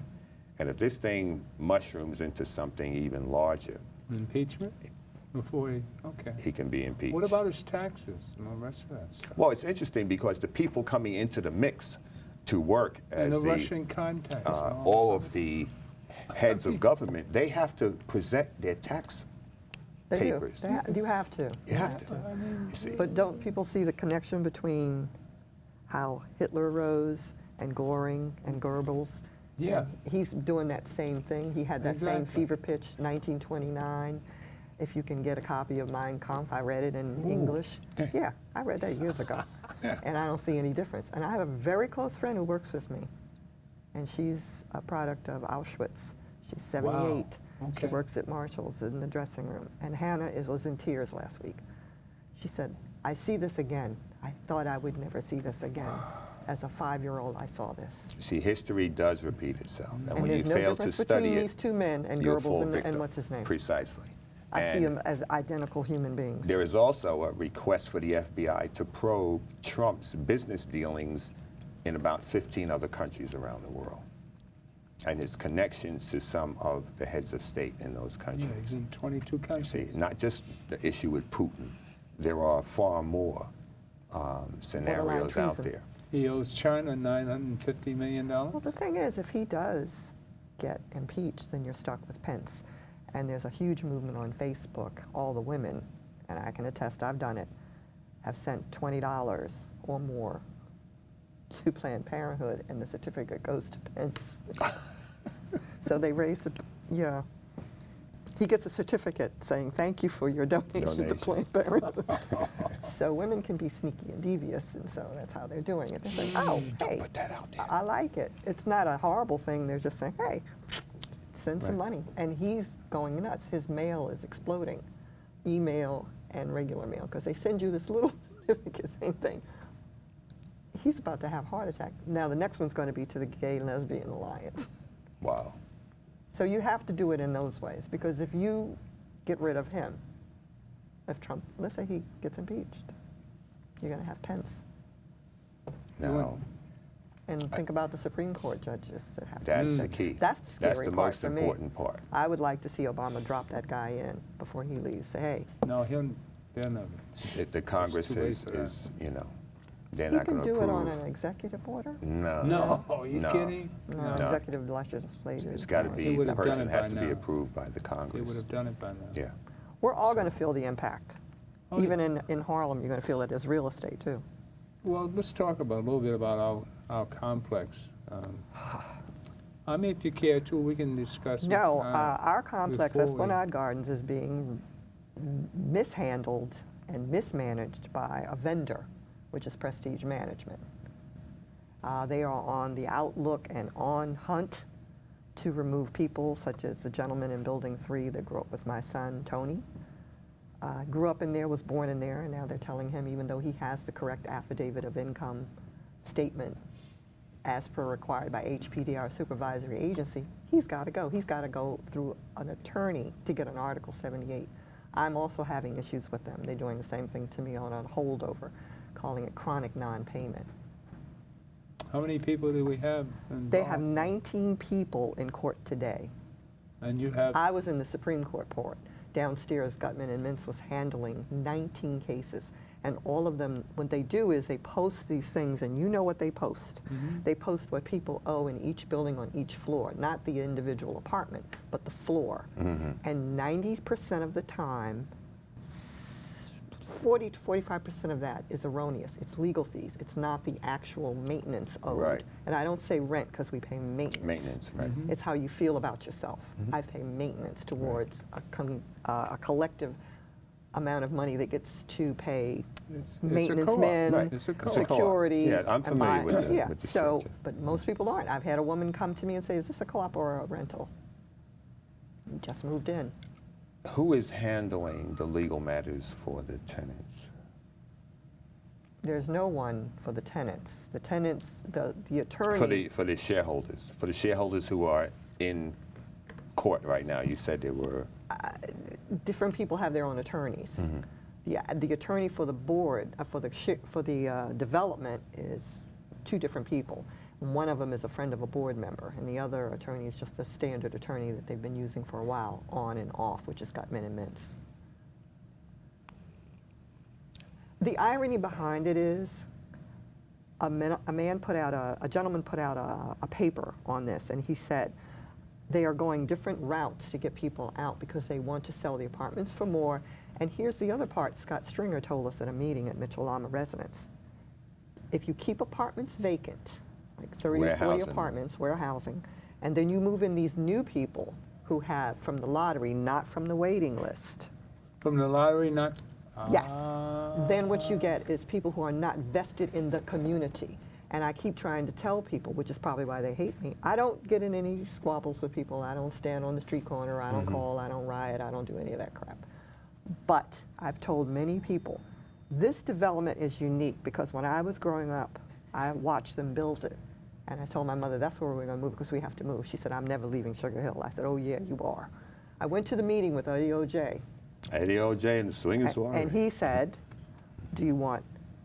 And if this thing mushrooms into something even larger, Impeachment? Before he, okay. he can be impeached. What about his taxes and all the rest of that stuff? Well, it's interesting because the people coming into the mix to work And as the Russian contacts. and all of the heads of government, they have to present their tax They papers. do. You have to. You have to. You see. But don't people see the connection between how Hitler rose and Goring and Goebbels? Yeah. He's doing that same thing. He had that same Exactly. fever pitch, 1929. If you can get a copy of Mein Kampf, I read it in English. Yeah, I read that years ago. And I don't see any difference. And I have a very close friend who works with me. And she's a product of Auschwitz. She's 78. Wow. She Okay. works at Marshall's in the dressing room. And Hannah was in tears last week. She said, I see this again. I thought I would never see this again. As a 5-year-old, I saw this. See, history does repeat itself. And when there's you no fail to difference study between it, these two men and you'll fall Goebbels and victim. what's his name? Precisely. I see And them as identical human beings. there is also a request for the FBI to probe Trump's business dealings in about 15 other countries around the world, and his connections to some of the heads of state in those Yeah, countries. he's in 22 You countries. see, not just the issue with Putin. There are far more scenarios out treason. there. He owes China $950 million. Well, the thing is, if he does get impeached, then you're stuck with Pence. And there's a huge movement on Facebook, all the women, and I can attest, I've done it, have sent $20 or more to Planned Parenthood, and the certificate goes to Pence. So they raised the, yeah. He gets a certificate saying, thank you for your donation to Planned Parenthood. So women can be sneaky and devious, and so that's how they're doing it. They're saying, oh, hey, put that out there. I like it. It's not a horrible thing. They're just saying, hey, send some money. And he's going nuts. His mail is exploding, email and regular mail, because they send you this little certificate, same thing. He's about to have a heart attack. Now the next one's going to be to the Gay and Lesbian Alliance. Wow. So you have to do it in those ways, because if you get rid of him, if Trump, let's say he gets impeached, you're going to have Pence. Now, and think about the Supreme Court judges that have to. That's the key. That's the scary That's the part most for me. important part. I would like to see Obama drop that guy in before he leaves. Say, hey. No, they'll never. The Congress is, you know, they're You not going can to do approve. it on an executive order? No. No, are you No. kidding? No, executive legislative. It's got to They be, would the have done person it has by to be now. approved by the They Congress. would have done it by now. Yeah. We're all going to feel the impact. Oh, Even in Harlem, you're going to feel it as real estate, too. Well, let's talk about a little bit about our complex. I mean, if you care to, we can discuss. No, our complex, before we- Esplanade Gardens, is being mishandled and mismanaged by a vendor, which is Prestige Management. They are on the outlook and on hunt to remove people such as the gentleman in Building 3 that grew up with my son, Tony. Grew up in there, was born in there, and now they're telling him, even though he has the correct affidavit of income statement as per required by HPD, our supervisory agency, he's got to go. He's got to go through an attorney to get an Article 78. I'm also having issues with them. They're doing the same thing to me on a holdover, calling it chronic non-payment. How many people do we have involved? They have 19 people in court today. And you have? I was in the Supreme Court court. Downstairs, Gutman and Mintz was handling 19 cases. And all of them, what they do is they post these things, and you know what they post. Mm-hmm. They post what people owe in each building on each floor, not the individual apartment, but the floor. Mm-hmm. And 90% of the time, 40 to 45% of that is erroneous. It's legal fees. It's not the actual maintenance owed. Right. And I don't say rent because we pay maintenance. Maintenance, right. Mm-hmm. It's how you feel about yourself. I pay maintenance towards a collective amount of money that gets to pay It's maintenance a co-op. men, Right. It's a co-op. security. Yeah, I'm familiar and with the- yeah. with the So, structure. but most people aren't. I've had a woman come to me and say, "Is this a co-op or a rental?" We just moved in. Who is handling the legal matters for the tenants? There's no one for the tenants. The tenants, the attorney. For the shareholders who are in court right now. You said there were. Different people have their own attorneys. The attorney for the board, for the development is two different people. One of them is a friend of a board member, and the other attorney is just a standard attorney that they've been using for a while, on and off, which has got Gutman and Mintz. The irony behind it is a gentleman put out a paper on this, and he said they are going different routes to get people out because they want to sell the apartments for more. And here's the other part Scott Stringer told us at a meeting at Mitchell-Lama Residence. If you keep apartments vacant, like 30 or 40 apartments, warehousing, and then you move in these new people who have from the lottery, not from the waiting list. From the lottery, not? Yes. Then what you get is people who are not vested in the community. And I keep trying to tell people, which is probably why they hate me, I don't get in any squabbles with people. I don't stand on the street corner. I don't call. I don't riot. I don't do any of that crap. But I've told many people, this development is unique because when I was growing up, I watched them build it. And I told my mother, that's where we're going to move because we have to move. She said, I'm never leaving Sugar Hill. I said, oh, yeah, you are. I went to the meeting with Eddie O.J. Eddie O.J. and the Swinging Soiree. And he said, do you want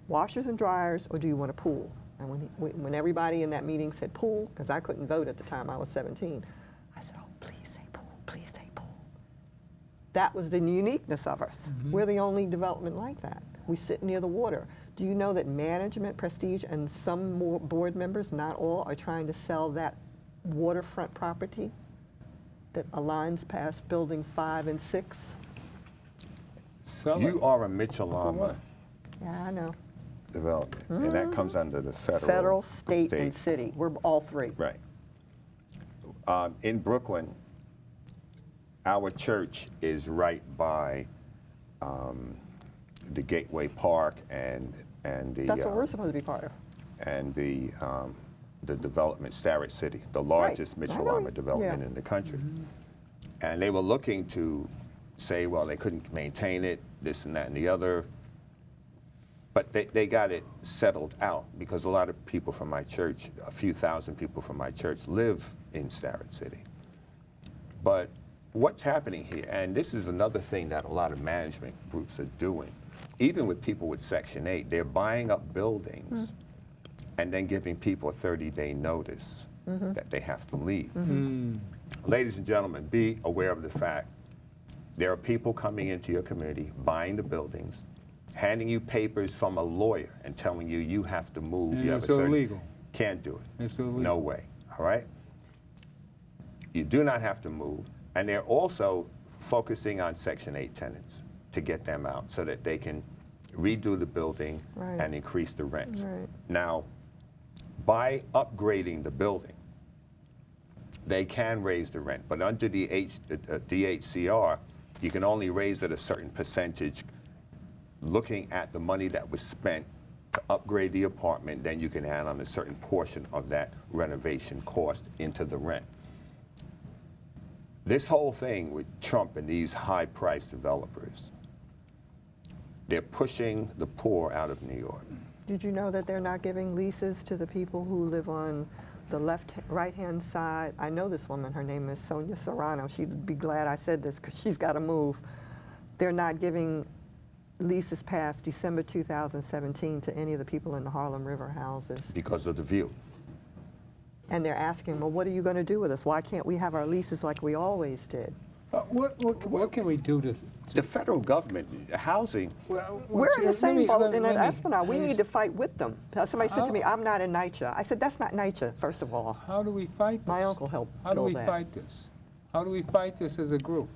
washers and dryers or do you want a pool? And when everybody in that meeting said pool, because I couldn't vote at the time, I was 17, I said, oh, please say pool, please say pool. That was the uniqueness of us. We're the only development like that. We sit near the water. Do you know that management, Prestige, and some more board members, not all, are trying to sell that waterfront property that aligns past building 5 and 6? You are a Mitchell-Lama Yeah, I know. development, and that comes under the Federal, state, and city. We're all three. Right. In Brooklyn, our church is right by the Gateway Park and the. That's what we're supposed to be part of. And the development, Starrett City, the largest Mitchell Armor development in the country. And they were looking to say, well, they couldn't maintain it, this and that and the other. But they got it settled out because a lot of people from my church, a few thousand people from my church live in Starrett City. But what's happening here, and this is another thing that a lot of management groups are doing, even with people with Section 8, they're buying up buildings and then giving people a 30-day notice that they have to leave. Ladies and gentlemen, be aware of the fact there are people coming into your community, buying the buildings, handing you papers from a lawyer and telling you you have to move. And you it's have a illegal. Can't do it. It's illegal. No way, all right? You do not have to move. And they're also focusing on Section 8 tenants to get them out so that they can redo the building and increase the rents. Now, by upgrading the building, they can raise the rent, but under the DHCR, you can only raise it a certain percentage. Looking at the money that was spent to upgrade the apartment, then you can add on a certain portion of that renovation cost into the rent. This whole thing with Trump and these high-priced developers, they're pushing the poor out of New York. Did you know that they're not giving leases to the people who live on the right-hand side? I know this woman, her name is Sonia Serrano. She'd be glad I said this because she's got to move. They're not giving leases past December 2017 to any of the people in the Harlem River houses. Because of the view. And they're asking, well, what are you going to do with us? Why can't we have our leases like we always did? What can we do to... The federal government, housing... We're in the same boat in Esplanade. We need to fight with them. Somebody said to me, I'm not in NYCHA. I said, that's not NYCHA, first of all. How do we fight this? My uncle helped How do we build that. fight this? How do we fight this as a group?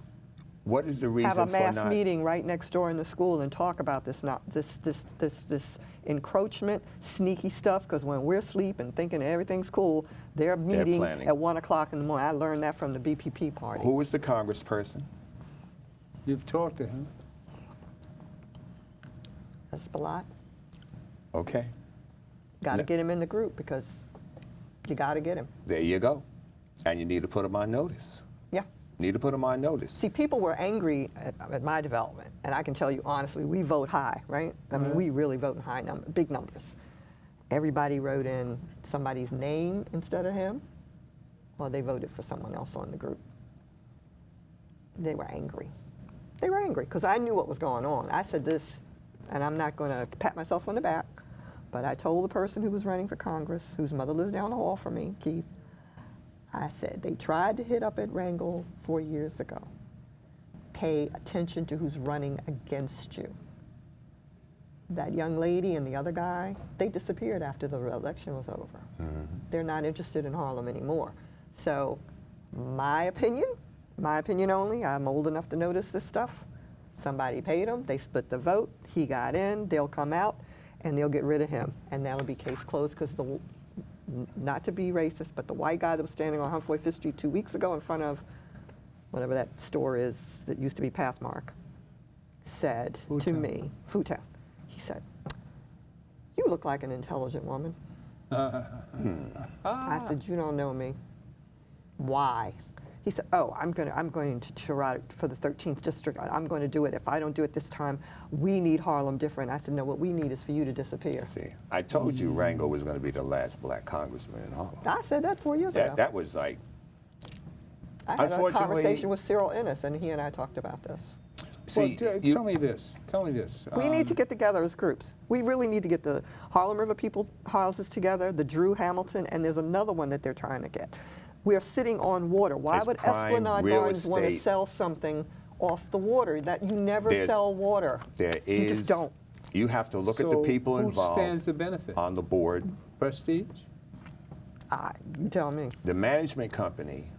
What is the reason for have a mass not... meeting right next door in the school and talk about this this encroachment, sneaky stuff, because when we're asleep and thinking everything's cool, they're meeting at 1 o'clock in the morning. I learned that from the BPP party. Who is the congressperson? You've talked to him. Esplanade. Okay. Got to get him in the group because you got to get him. There you go. And you need to put him on notice. Yeah. Need to put them on notice. See, people were angry at my development, and I can tell you honestly, we vote high, right? I mean, we really vote in high numbers, big numbers. Everybody wrote in somebody's name instead of him. Well, they voted for someone else on the group. They were angry. They were angry because I knew what was going on. I said this, and I'm not going to pat myself on the back, but I told the person who was running for Congress, whose mother lives down the hall from me, Keith, I said, they tried to hit up at Wrangell 4 years ago. Pay attention to who's running against you. That young lady and the other guy, they disappeared after the election was over. They're not interested in Harlem anymore. So my opinion only, I'm old enough to notice this stuff. Somebody paid him, they split the vote, he got in, they'll come out, and they'll get rid of him. And that'll be case closed because the not to be racist, but the white guy that was standing on Humphrey Fifth Street 2 weeks ago in front of whatever that store is that used to be Pathmark, said to me, Foodtown, he said, you look like an intelligent woman. I said, you don't know me. Why? He said, oh, I'm going to try for the 13th district. I'm going to do it. If I don't do it this time, we need Harlem different. I said, no, what we need is for you to disappear. See, I told you Wrangell was going to be the last black congressman in Harlem. I said that 4 years ago. That was like, I had a conversation with Cyril Ennis, and he and I talked about this. See, tell me this. Tell me this. We need to get together as groups. We really need to get the Harlem River people houses together, the Drew Hamilton, and there's another one that they're trying to get. We're sitting on water. Why would Esplanade Gardens want to sell something off the water? That you never sell water. You just don't. You have to look at the people involved. Who stands to benefit? On the board. Prestige? You tell me. The management company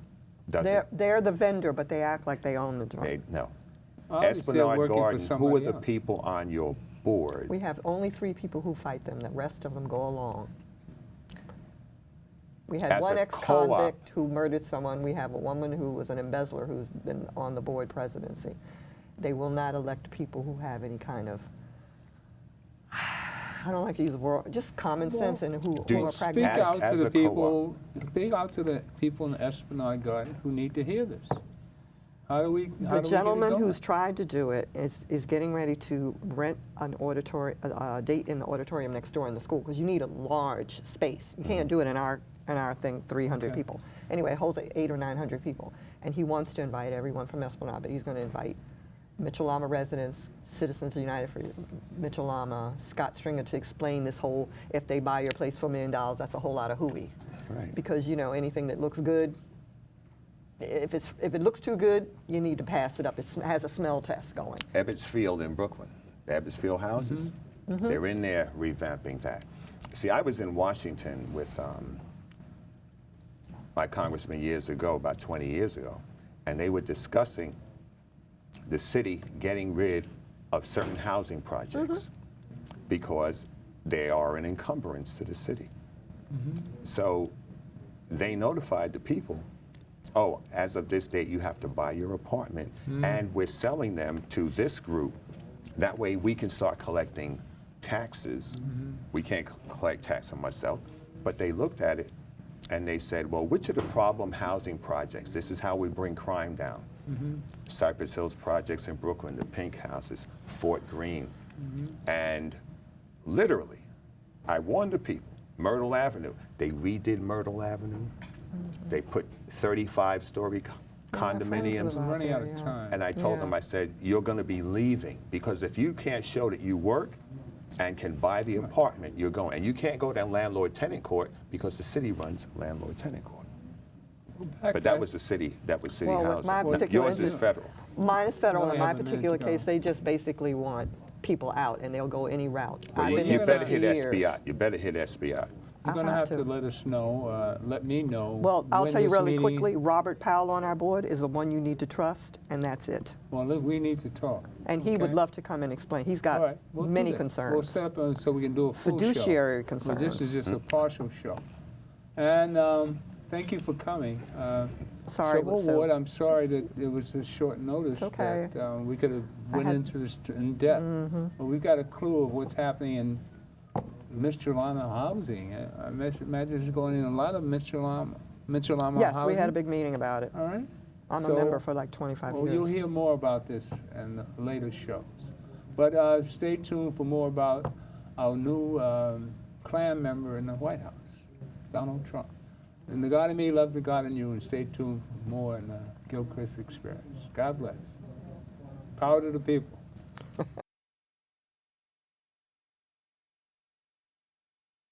doesn't. They're the vendor, but they act like they own the joint. No. Esplanade Gardens, who are the people on your board. We have only 3 people who fight them. The rest of them go along. We had As one a ex-convict who murdered someone. We have a woman who was an embezzler who's been on the board presidency. They will not elect people who have any kind of, I don't like to use the word, just common sense and who are Speak pragmatic. out to As the a people. Speak out to the people in the Esplanade Garden who need to hear this. How do we? The How do we get it gentleman going? who's tried to do it is getting ready to rent an auditorium, date in the auditorium next door in the school, because you need a large space. You can't do it in our thing, 300 Okay. people. Anyway, it holds 800 or 900 people, and he wants to invite everyone from Esplanade, but he's going to invite Mitchell-Lama residents, Citizens United for Mitchell-Lama, Scott Stringer, to explain this whole, if they buy your place for $1 million, that's a whole lot of hooey. Right. Because, you know, anything that looks good, if it looks too good, you need to pass it up. It has a smell test going. Ebbets Field in Brooklyn, the Ebbets Field houses, they're in there revamping that. See, I was in Washington with my congressman years ago, about 20 years ago, and they were discussing the city getting rid of certain housing projects because they are an encumbrance to the city. So they notified the people, oh, as of this date, you have to buy your apartment, and we're selling them to this group. That way we can start collecting taxes. We can't collect tax on myself, but they looked at it and they said, well, which are the problem housing projects? This is how we bring crime down. Cypress Hills projects in Brooklyn, the pink houses, Fort Greene. And literally, I warned the people, Myrtle Avenue, they redid Myrtle Avenue. They put 35-story condominiums. I'm running out of time. And I told them, I said, you're going to be leaving, because if you can't show that you work and can buy the apartment, you're going. And you can't go to landlord-tenant court because the city runs landlord-tenant court. But that was the city, that was city Well, with housing. my particular Yours is instance- federal. Mine is federal. Only In my have a minute particular to go. case, they just basically want people out, and they'll go any route. Well, I've been you there better for hit years. SBI. You better hit SBI. You're going to I'll have have to to. let us know, let me know. Well, I'll when tell you this really meeting- quickly, Robert Powell on our board is the one you need to trust, and that's it. Well, look, we need to talk. And he would okay? love to come and explain. He's got All right, we'll do many that. concerns. We'll set up so we can do a full show. Fiduciary But this concerns. is just a partial show. And thank you for coming. Sorry, Civil so- War, I'm sorry that it was a short notice. It's okay. That we could have went had- into this in depth. But we got a clue of what's happening in Mr. Lama housing. I imagine it's going in a lot of Mr. Lama Yes, housing. we had a big meeting about it. All right. I'm So- a member for like 25 Well, years. you'll hear more about this in the later shows. But stay tuned for more about our new Klan member in the White House, Donald Trump. And the God in me loves the God in you, and stay tuned for more in the Gilchrist Experience. God bless. Power to the people.